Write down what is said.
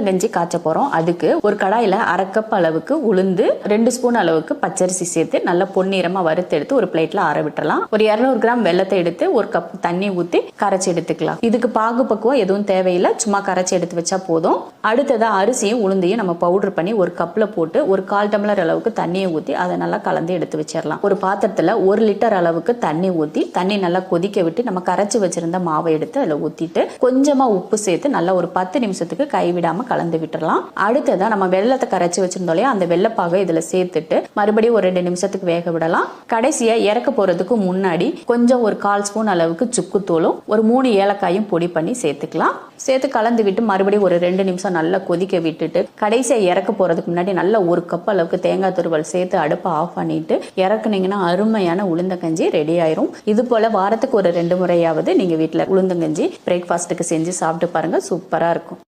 கஞ்சி காய்ச்ச போறோம். அதுக்கு ஒரு கடாயில 1/2 கப் அளவுக்கு உளுந்து, 2 ஸ்பூன் அளவுக்கு பச்சரிசி சேர்த்து நல்லா பொன்னிறமா வறுத்து எடுத்து ஒரு பிளேட்ல ஆற விட்டுறலாம். ஒரு 200 கிராம் வெல்லத்தை எடுத்து ஒரு கப் தண்ணி ஊத்தி கரைச்சி எடுத்துக்கலாம். இதுக்கு பாகு பக்குவம் எதுவும் தேவையில்லை, சும்மா கரைச்சி எடுத்து வச்சா போதும். அடுத்ததா அரிசியும் உளுந்தையும் நம்ம பவுடர் பண்ணி ஒரு கப்ல போட்டு ஒரு 1/4 டம்ளர் அளவுக்கு தண்ணியை ஊத்தி அதை நல்லா கலந்து எடுத்து வச்சிடலாம். ஒரு பாத்திரத்துல 1 லிட்டர் அளவுக்கு தண்ணி ஊத்தி தண்ணி நல்லா கொதிக்க விட்டு நம்ம கரைச்சி வச்சிருந்த மாவை எடுத்து அதுல ஊத்திட்டு கொஞ்சமா உப்பு சேர்த்து நல்லா ஒரு 10 நிமிஷத்துக்கு கைவிடாம கலந்து விட்டுறலாம். அடுத்ததான் நம்ம வெள்ளத்தை கரைச்சி வச்சிருந்தோம் இல்லையா, அந்த வெள்ளப்பாகை இதுல சேர்த்துட்டு மறுபடியும் ஒரு 2 நிமிஷத்துக்கு வேக விடலாம். கடைசியா இறக்க போறதுக்கு முன்னாடி கொஞ்சம் ஒரு 1/4 ஸ்பூன் அளவுக்கு சுக்குத்தூளும் ஒரு 3 ஏலக்காயும் பொடி பண்ணி சேர்த்துக்கலாம். சேர்த்து கலந்து விட்டு மறுபடியும் ஒரு 2 நிமிஷம் நல்லா கொதிக்க விட்டுட்டு கடைசியா இறக்க போறதுக்கு முன்னாடி நல்லா 1 கப் அளவுக்கு தேங்காய் துருவல் சேர்த்து அடுப்பை ஆஃப் பண்ணிட்டு இறக்குனீங்கன்னா அருமையான உளுந்தங்கஞ்சி ரெடி ஆயிரும். இது போல வாரத்துக்கு ஒரு 2 முறையாவது நீங்க வீட்டுல உளுந்தங்கஞ்சி பிரேக்ஃபாஸ்ட்டுக்கு செஞ்சு சாப்பிட்டு பாருங்க, சூப்பரா இருக்கும்.